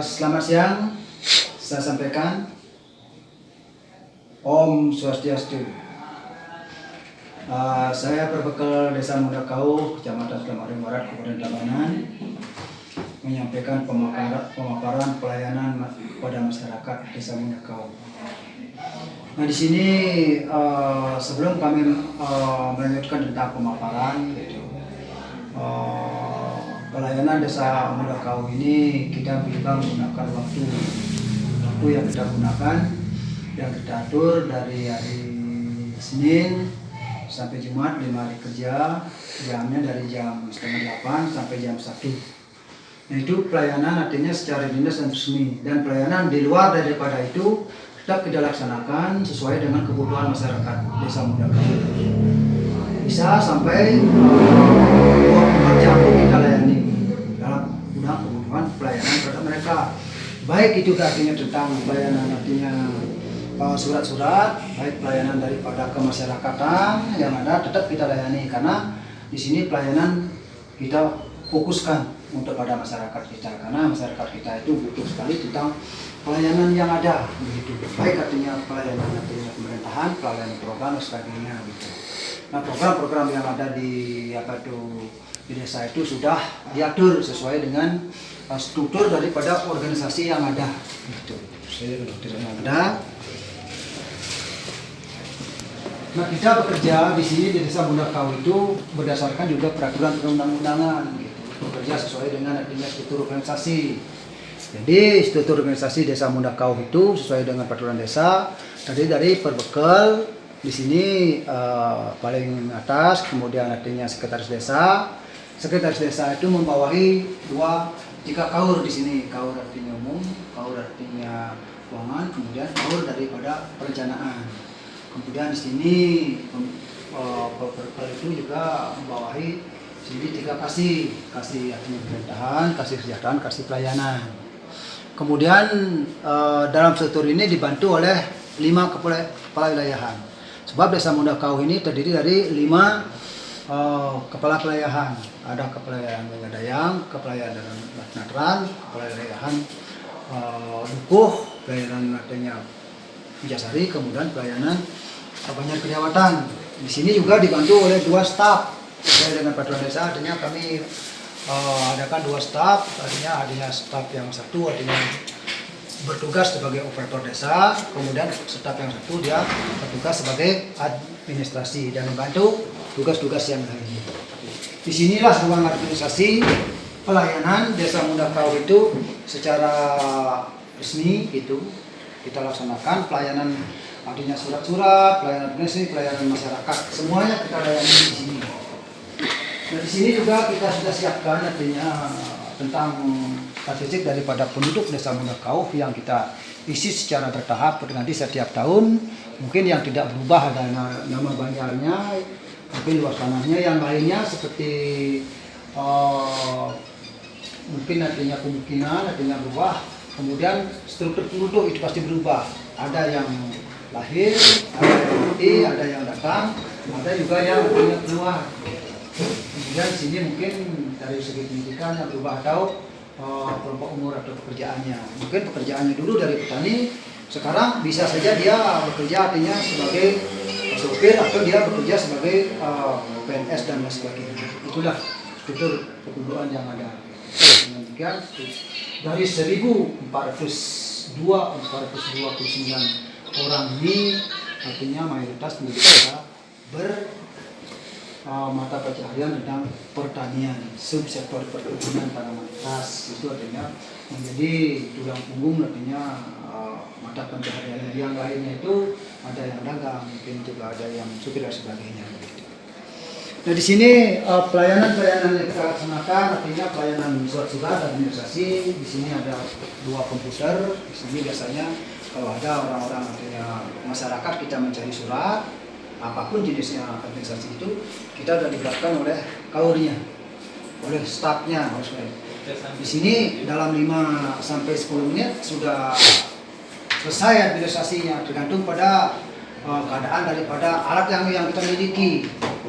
Selamat siang, saya sampaikan Om Swastiastu. Saya berbekal Desa Mundakau, Kecamatan Kelamaring Barat, Kabupaten Tabanan, menyampaikan pemaparan pelayanan kepada masyarakat Desa Mundakau. Nah, di sini sebelum kami melanjutkan tentang pemaparan, pelayanan Desa Mundakau ini kita juga menggunakan waktu yang kita gunakan, yang kita atur dari hari Senin sampai Jumat, 5 hari kerja, jamnya dari jam 7:30 sampai jam 1. Nah, itu pelayanan artinya secara dinas dan resmi, dan pelayanan di luar daripada itu tetap kita laksanakan sesuai dengan kebutuhan masyarakat Desa Mundakau. Bisa sampai 24 jam kita layani dalam kebutuhan pelayanan kepada mereka. Baik itu artinya tentang pelayanan artinya surat-surat, baik pelayanan daripada kemasyarakatan yang ada tetap kita layani, karena di sini pelayanan kita fokuskan untuk pada masyarakat kita, karena masyarakat kita itu butuh sekali tentang pelayanan yang ada begitu. Baik artinya pelayanan artinya pemerintahan, pelayanan program dan sebagainya gitu. Nah, program-program yang ada di di desa itu sudah diatur sesuai dengan struktur daripada organisasi yang ada gitu. Ada. Nah, kita bekerja di sini di Desa Mundakau itu berdasarkan juga peraturan perundang-undangan gitu. Bekerja sesuai dengan adanya struktur organisasi. Jadi struktur organisasi Desa Mundakau itu sesuai dengan peraturan desa. Tadi dari perbekal di sini paling atas, kemudian artinya sekretaris desa. Sekretaris desa itu membawahi 3 kaur di sini. Kaur artinya umum, kaur artinya keuangan, kemudian kaur daripada perencanaan. Kemudian di sini perbekal itu juga membawahi sini 3 kasih artinya pemerintahan, kasih kesejahteraan, kasih pelayanan. Kemudian dalam struktur ini dibantu oleh 5 kepala wilayahan. Sebab Desa Mundakau ini terdiri dari 5 kepala wilayahan. Ada kepala wilayahan Dayang, kepala wilayahan Natran, kepala wilayahan Dukuh, pelayanan artinya Jasari, kemudian pelayanan Banjar Kejawatan. Di sini juga dibantu oleh 2 staf. Sesuai dengan peraturan desa, artinya kami adakan 2 staf, artinya adanya staf yang satu artinya bertugas sebagai operator desa, kemudian staf yang satu dia bertugas sebagai administrasi dan membantu tugas-tugas yang lain. Disinilah ruang administrasi pelayanan Desa Mundakau itu secara resmi gitu kita laksanakan. Pelayanan artinya surat-surat, pelayanan administrasi, pelayanan masyarakat, semuanya kita layani di sini. Nah, di sini juga kita sudah siapkan artinya tentang statistik daripada penduduk Desa Mundakau yang kita isi secara bertahap nanti setiap tahun. Mungkin yang tidak berubah ada nama Banjarnya, mungkin luas tanahnya, yang lainnya seperti mungkin artinya kemungkinan artinya berubah. Kemudian struktur penduduk itu pasti berubah. Ada yang lahir, ada yang mati, ada yang datang, ada juga yang artinya keluar. Kemudian di sini mungkin dari segi pendidikan yang berubah atau kelompok umur atau pekerjaannya. Mungkin pekerjaannya dulu dari petani, sekarang bisa saja dia bekerja artinya sebagai sopir atau dia bekerja sebagai PNS dan lain sebagainya. Itulah struktur kependudukan yang ada. Dengan demikian dari 1.429 orang ini artinya mayoritas mereka mata pencaharian tentang pertanian, subsektor perkebunan tanaman khas. Itu artinya menjadi tulang punggung artinya mata pencaharian. Yang lainnya itu ada yang dagang, mungkin juga ada yang supir dan sebagainya. Nah, di sini pelayanan-pelayanan yang kita laksanakan artinya pelayanan surat-surat administrasi. Di sini ada 2 komputer. Di sini biasanya kalau ada orang-orang artinya masyarakat kita mencari surat, apapun jenisnya administrasi itu kita sudah dibuatkan oleh kaurnya, oleh stafnya. Di sini dalam 5 sampai 10 menit sudah selesai administrasinya, tergantung pada keadaan daripada alat yang kita miliki.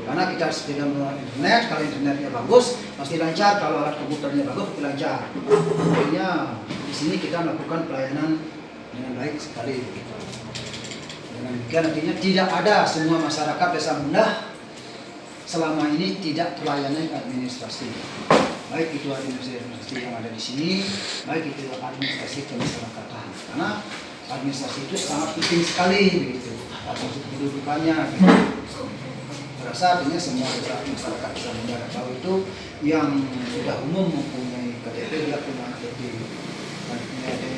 Karena kita sedang menggunakan internet, kalau internetnya bagus pasti lancar, kalau alat komputernya bagus pasti lancar. Artinya di sini kita melakukan pelayanan dengan baik sekali. Gitu. Dengan demikian artinya tidak ada semua masyarakat Desa Mundah selama ini tidak terlayani administrasi. Baik itu administrasi yang ada di sini, baik itu administrasi kemasyarakatan. Karena administrasi itu sangat penting sekali begitu atas kedudukannya. Gitu. Berasa artinya semua masyarakat Desa Mundah tahu itu yang sudah umum mempunyai KTP, dia punya KTP,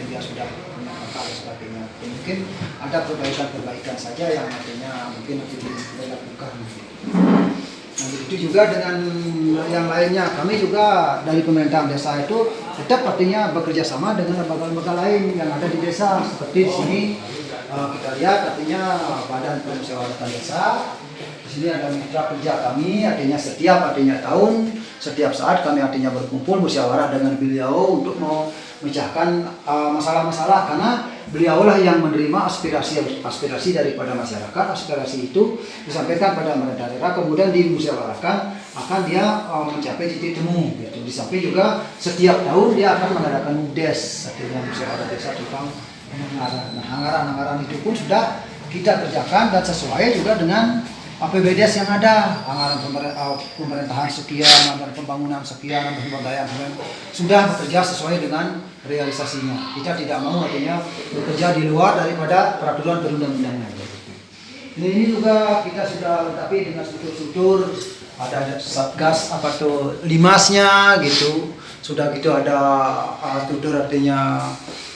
dia sudah punya kakak dan sebagainya. Mungkin ada perbaikan-perbaikan saja yang artinya mungkin nanti dilakukan. Nah, begitu juga dengan yang lainnya. Kami juga dari pemerintahan desa itu tetap artinya bekerja sama dengan lembaga-lembaga lain yang ada di desa. Seperti di sini kita lihat artinya Badan Permusyawaratan Desa. Di sini ada mitra kerja kami, artinya setiap setiap saat kami artinya berkumpul musyawarah dengan beliau untuk memecahkan masalah-masalah, karena beliaulah yang menerima aspirasi daripada masyarakat. Aspirasi itu disampaikan pada pemerintah daerah, kemudian dimusyawarahkan akan dia mencapai titik temu. Gitu. Di samping juga setiap tahun dia akan mengadakan MUDES, artinya musyawarah desa tentang anggaran. Nah, anggaran-anggaran itu pun sudah kita kerjakan dan sesuai juga dengan APBDes yang ada, anggaran pemerintahan sekian, anggaran pembangunan sekian, anggaran pemberdayaan sudah bekerja sesuai dengan realisasinya. Kita tidak mau artinya bekerja di luar daripada peraturan perundang-undangan. Ini juga kita sudah lengkapi dengan struktur-struktur, ada satgas apa tuh limasnya gitu, sudah gitu ada struktur artinya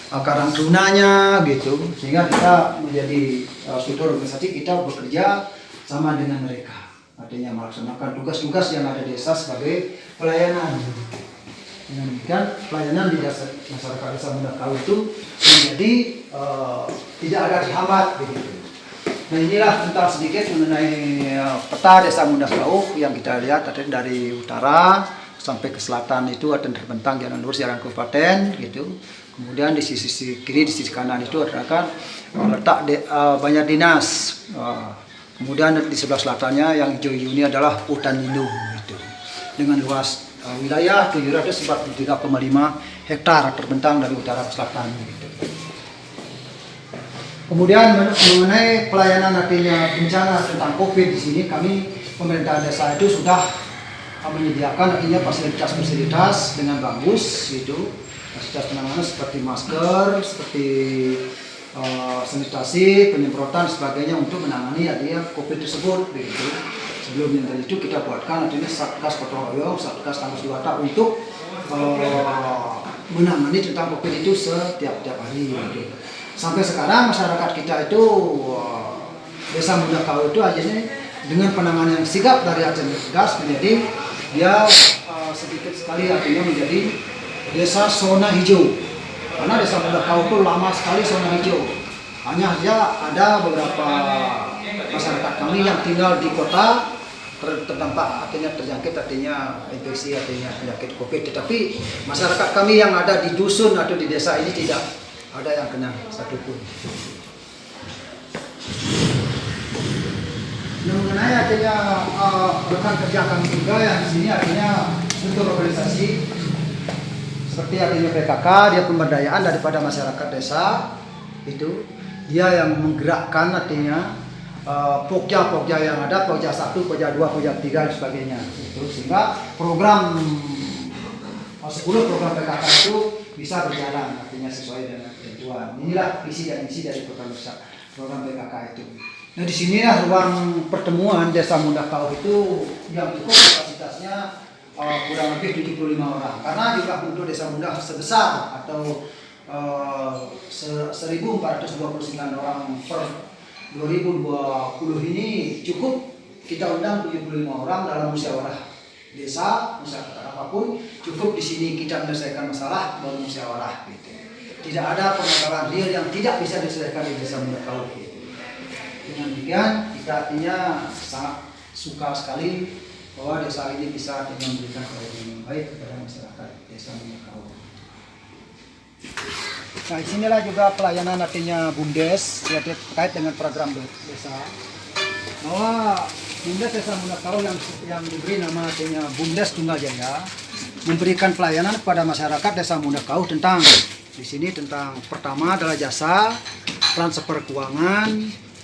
karang tunanya gitu, sehingga kita menjadi struktur organisasi kita bekerja sama dengan mereka, artinya melaksanakan tugas-tugas yang ada di desa sebagai pelayanan. Dengan demikian pelayanan di masyarakat Desa Mundah Kau itu menjadi tidak ada terhambat begitu. Nah, inilah tentang sedikit mengenai peta Desa Mundah Kau yang kita lihat dari utara sampai ke selatan itu ada terbentang jalan lurus jalan kabupaten gitu. Kemudian di sisi kiri, di sisi kanan itu adalah letak banyak dinas. Kemudian di sebelah selatannya yang hijau-hijau ini adalah hutan lindung gitu. Dengan luas wilayah 743,5 hektar terbentang dari utara ke selatan gitu. Kemudian mengenai pelayanan artinya bencana tentang COVID di sini, kami pemerintah desa itu sudah menyediakan artinya fasilitas-fasilitas dengan bagus gitu. Fasilitas penanganan seperti masker, seperti sanitasi, penyemprotan sebagainya untuk menangani artinya COVID tersebut begitu. Sebelumnya dari itu kita buatkan artinya Satgas Gotong Royong, Satgas Tangguh Jiwata untuk menangani tentang COVID itu setiap hari gitu. Sampai sekarang masyarakat kita itu Desa Mundah Kau itu akhirnya dengan penanganan yang sigap dari Ajen Gas menjadi dia sedikit sekali artinya menjadi desa zona hijau. Karena Desa Mundah Kau itu lama sekali zona hijau. Hanya saja ada beberapa masyarakat kami yang tinggal di kota terdampak artinya terjangkit artinya infeksi artinya penyakit COVID. Tetapi masyarakat kami yang ada di dusun atau di desa ini tidak ada yang kena satupun. Mengenai artinya rekan kerja kami juga yang di sini artinya struktur organisasi seperti artinya PKK, dia pemberdayaan daripada masyarakat desa itu, dia yang menggerakkan artinya pokja-pokja yang ada, pokja 1, pokja 2, pokja 3 dan sebagainya itu, sehingga program 10 program PKK itu bisa berjalan artinya sesuai dengan ketentuan. Inilah visi dan misi dari program PKK itu. Nah, di sinilah ruang pertemuan Desa Mundah Kau itu yang cukup kapasitasnya kurang lebih 75 orang, karena jumlah penduduk Desa Mundah sebesar atau 1.429 orang per 2020 ini cukup kita undang 75 orang dalam musyawarah desa, musyawarah apapun, cukup di sini kita menyelesaikan masalah baru musyawarah gitu. Tidak ada permasalahan real yang tidak bisa diselesaikan di Desa Mundah Kau gitu. Dengan demikian kita artinya sangat suka sekali bahwa desa ini bisa memberikan pelayanan yang baik kepada masyarakat Desa Mundah Kau. Nah, disinilah juga pelayanan artinya BUMDes terkait dengan program desa. Bahwa BUMDes Desa Mundah Kau yang diberi nama artinya BUMDes Tunggal Jaya memberikan pelayanan kepada masyarakat Desa Mundah Kau tentang Di sini tentang pertama adalah jasa, transfer keuangan,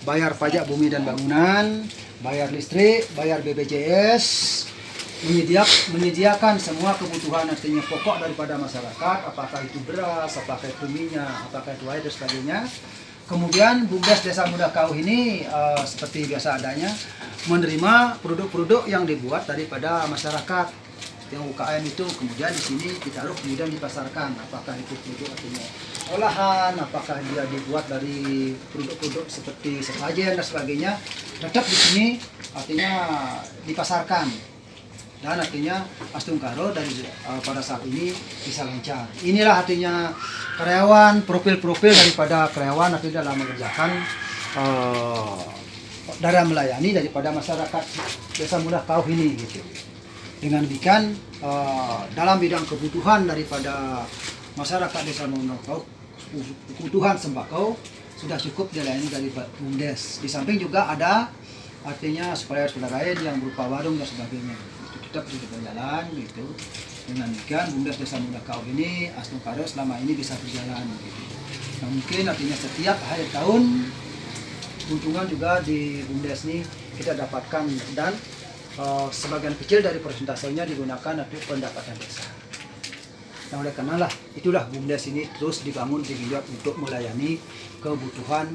bayar pajak bumi dan bangunan, bayar listrik, bayar BPJS, menyediakan semua kebutuhan artinya pokok daripada masyarakat, apakah itu beras, apakah itu minyak, apakah itu air dan sebagainya. Kemudian BUMDes Desa Muda Kauh ini seperti biasa adanya menerima produk-produk yang dibuat daripada masyarakat yang UKM itu, kemudian di sini ditaruh kemudian dipasarkan, apakah itu produk artinya olahan, apakah dia dibuat dari produk-produk seperti sesajen dan sebagainya, tetap di sini artinya dipasarkan dan artinya Astungkaro dari pada saat ini bisa lancar. Inilah artinya karyawan, profil-profil daripada karyawan artinya dalam mengerjakan dalam melayani daripada masyarakat Desa Muda Kauh ini gitu. Dengan demikian dalam bidang kebutuhan daripada masyarakat Desa Muda Kauh, kebutuhan sembako sudah cukup dilayani dari BUMDes. Di samping juga ada artinya supplier-supplier lain yang berupa warung dan sebagainya. Itu tetap sudah berjalan gitu. Dengan demikian BUMDes Desa Muda Kauh ini Astungkaro selama ini bisa berjalan gitu. Nah, mungkin artinya setiap akhir tahun keuntungan juga di BUMDes ini kita dapatkan dan sebagian kecil dari persentasenya digunakan untuk pendapatan desa. Nah, oleh karena itulah BUMDes ini terus dibangun dibuat untuk melayani kebutuhan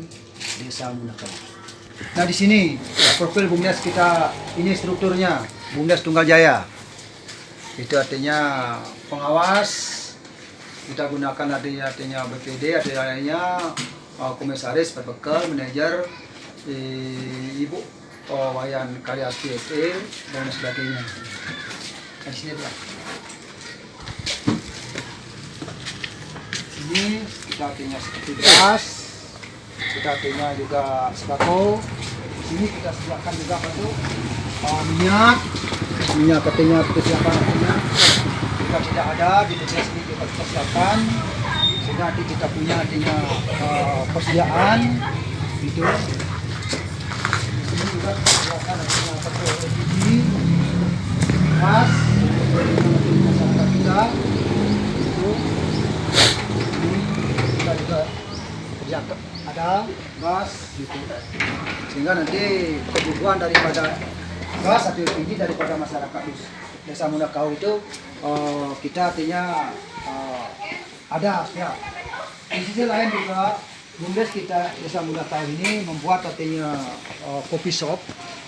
Desa Muda Kauh. Nah, di sini profil BUMDes kita ini strukturnya BUMDes Tunggal Jaya. Itu artinya pengawas, kita gunakan artinya BPD, artinya komisaris, perbekal, manajer, ibu wayan karya PSE dan sebagainya. Di sini Pak. Sini kita artinya seperti beras, kita artinya juga sembako. Di sini kita sediakan juga apa tuh minyak artinya persiapan artinya jika tidak ada di desa sini kita persiapan sehingga nanti kita punya artinya persediaan gitu. Juga silakan artinya petrol LPG, gas, masyarakat kita itu ini kita juga kerja ada gas gitu, sehingga nanti kebutuhan daripada gas atau LPG daripada masyarakat Desa Muda Kauh itu kita artinya ada ya. Di sisi lain juga BUMDes kita Desa Muda Kauh ini membuat artinya kopi shop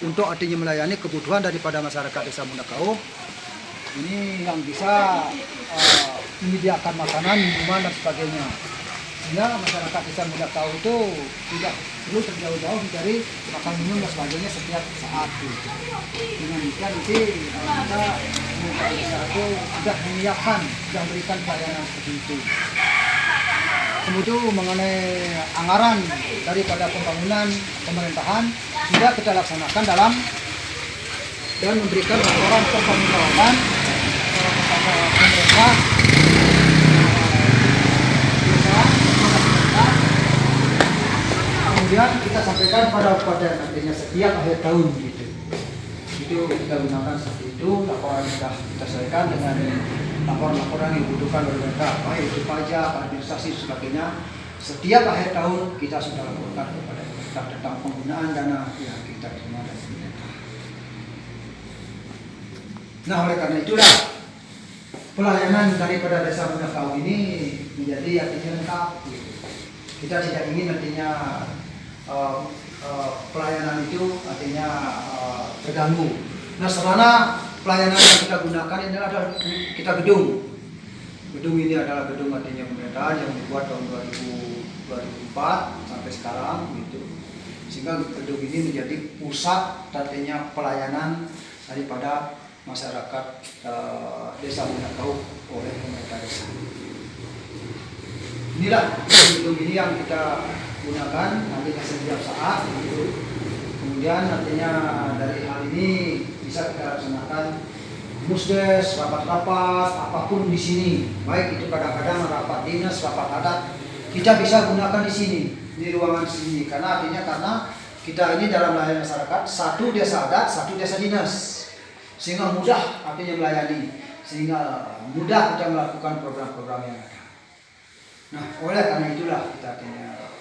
untuk artinya melayani kebutuhan daripada masyarakat Desa Muda Kauh. Ini yang bisa menyediakan makanan, minuman dan sebagainya. Sehingga masyarakat Desa Muda Kauh itu tidak perlu terjauh-jauh mencari makan minum dan sebagainya setiap saat. Gitu. Dengan demikian nanti kita desa itu sudah menyiapkan, sudah memberikan pelayanan seperti itu. Kemudian mengenai anggaran daripada pembangunan pemerintahan sudah kita laksanakan dalam dan memberikan laporan pertanggungjawaban kepada pemerintah desa. Kemudian kita sampaikan pada nantinya setiap akhir tahun gitu. Itu kita gunakan seperti itu, laporan sudah kita sesuaikan dengan laporan-laporan yang dibutuhkan oleh mereka, baik itu pajak, administrasi, sebagainya. Setiap akhir tahun kita sudah laporkan kepada pemerintah tentang penggunaan dana yang kita terima dari pemerintah. Nah, oleh karena itulah pelayanan daripada Desa Muda Kauh ini menjadi artinya lengkap. Gitu. Kita tidak ingin nantinya pelayanan itu artinya terganggu. Nah, sarana pelayanan yang kita gunakan ini adalah kita gedung. Gedung ini adalah gedung artinya pemerintahan yang dibuat tahun 2004 sampai sekarang gitu. Sehingga gedung ini menjadi pusat artinya pelayanan daripada masyarakat Desa Muda Kauh oleh pemerintah desa. Inilah gedung ini yang kita gunakan nantinya setiap saat gitu. Kemudian nantinya dari hal ini bisa kita laksanakan musdes, rapat-rapat, apapun di sini. Baik itu kadang-kadang rapat dinas, rapat adat, kita bisa gunakan di sini, di ruangan sini. Karena kita ini dalam melayani masyarakat, satu desa adat, satu desa dinas. Sehingga mudah artinya melayani, sehingga mudah kita melakukan program-program yang ada. Nah, oleh karena itulah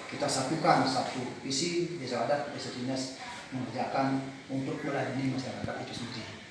kita satukan satu visi desa adat, desa dinas mengerjakan untuk melayani masyarakat itu sendiri.